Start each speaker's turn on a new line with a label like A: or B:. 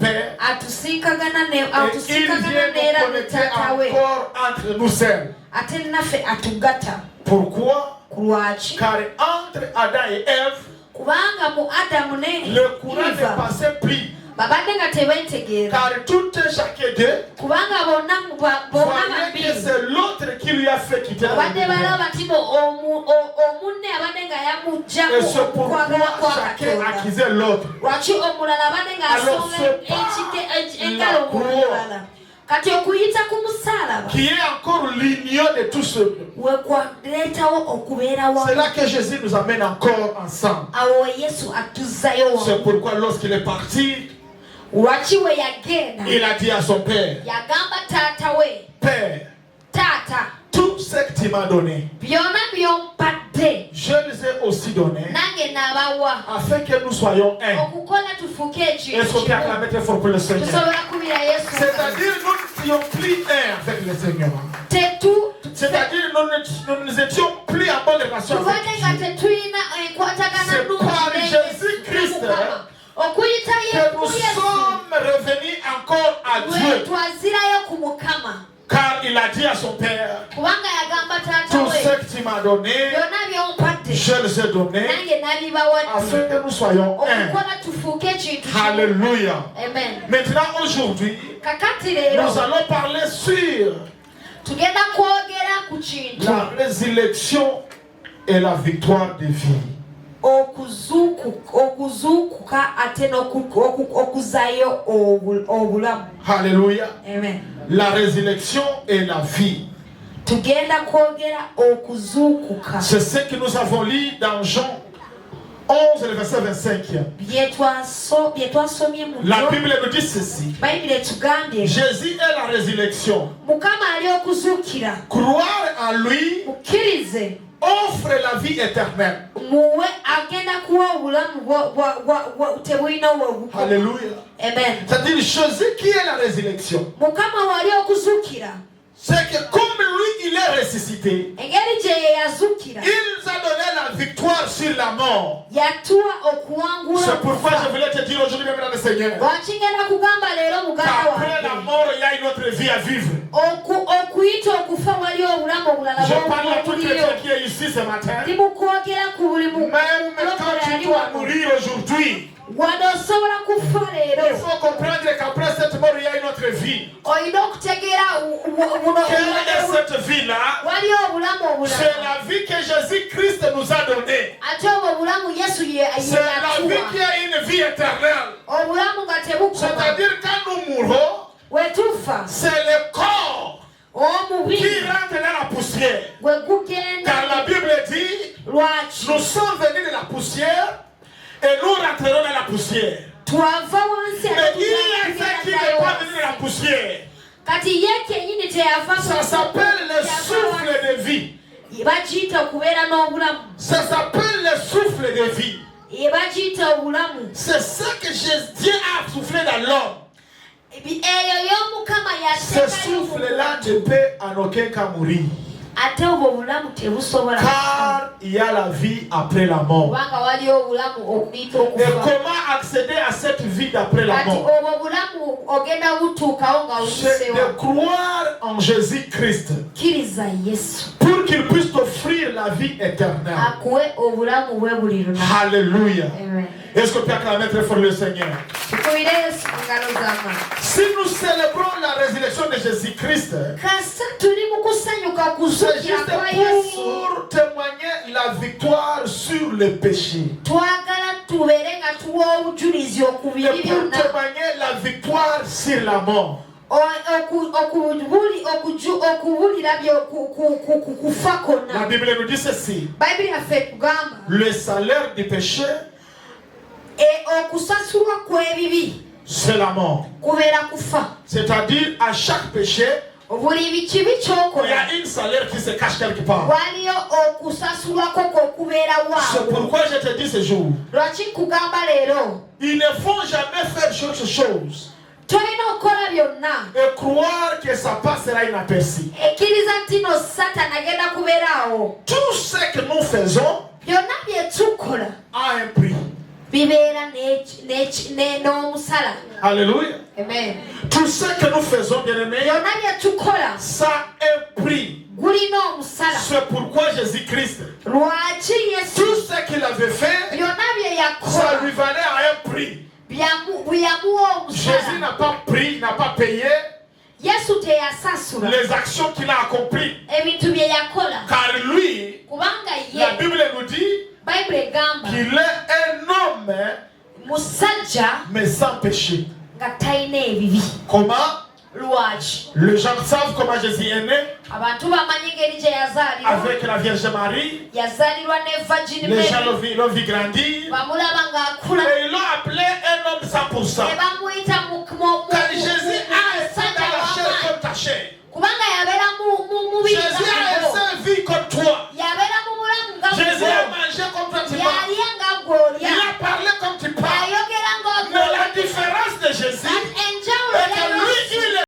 A: père. Et il vient nous connecter encore entre nous seuls. Pourquoi? Car entre Adam et Ève, le courant ne passait plus. Car tout et chacun d'eux voyait que c'est l'autre qui lui a fait quitter la lumière. Et c'est pourquoi chacun accusait l'autre. Alors c'est pas la croix qui est encore l'union de tous ceux. C'est là que Jésus nous amène encore ensemble. C'est pourquoi lorsqu'il est parti, il a dit à son père, Père, tout ce que tu m'as donné, je les ai aussi donnés afin que nous soyons un. Est-ce qu'on peut acclamer très fort pour le Seigneur? C'est-à-dire nous n'étions plus un avec le Seigneur. C'est-à-dire nous n'étions plus en bonne relation avec Dieu. C'est par Jésus-Christ que nous sommes revenus encore à Dieu. Car il a dit à son père, tout ce que tu m'as donné, je les ai donnés afin que nous soyons un. Alléluia. Maintenant, aujourd'hui, nous allons parler sur la résurrection et la victoire de vie. Alléluia.
B: Amen.
A: La résurrection et la vie. C'est ce que nous avons lu dans Jean 11, le verset 25. La Bible nous dit ceci. Jésus est la résurrection. Croire en lui offre la vie éternelle. Alléluia.
B: Amen.
A: C'est-à-dire Jésus qui est la résurrection. C'est que comme lui, il est ressuscité, il nous a donné la victoire sur la mort. C'est pourquoi je voulais te dire aujourd'hui, même dans le Seigneur, qu'après la mort, il y a une autre vie à vivre. Je parle à tous les gens qui sont ici ce matin. Même quand tu dois mourir aujourd'hui, il faut comprendre qu'après cette mort, il y a une autre vie. Quelle est cette vie-là? C'est la vie que Jésus-Christ nous a donnée. C'est la vie qui a une vie éternelle. C'est-à-dire quand nous mourons, c'est le corps qui rentre dans la poussière. Car la Bible dit, nous sommes venus de la poussière et nous rentrerons dans la poussière. Mais il y a ceux qui ne pas venir dans la poussière. Ça s'appelle le souffle de vie. Ça s'appelle le souffle de vie. C'est ça que Dieu a soufflé dans l'homme. Ce souffle-là ne peut en aucun cas mourir. Car il y a la vie après la mort. Et comment accéder à cette vie d'après la mort? C'est de croire en Jésus-Christ pour qu'il puisse t'offrir la vie éternelle. Alléluia. Est-ce que tu peux acclamer très fort le Seigneur? Si nous célébrons la résurrection de Jésus-Christ, c'est juste pour témoigner la victoire sur le péché. Et pour témoigner la victoire sur la mort. La Bible nous dit ceci. Le salaire du péché, c'est la mort. C'est-à-dire à chaque péché, il y a une salaire qui se cache quelque part. C'est pourquoi je te dis ce jour, ils ne font jamais faire quelque chose et croire que ça passera inaperçu. Tout ce que nous faisons a un prix. Alléluia.
B: Amen.
A: Tout ce que nous faisons, bien-aimés, ça a un prix. C'est pourquoi Jésus-Christ, tout ce qu'il avait fait, ça lui valait à un prix. Jésus n'a pas pris, n'a pas payé les actions qu'il a accomplies. Car lui, la Bible nous dit qu'il est un homme mais sans péché. Comment? Les gens savent comment Jésus est né avec la Vierge Marie. Les gens l'ont vu grandir et ils l'ont appelé un homme 100%.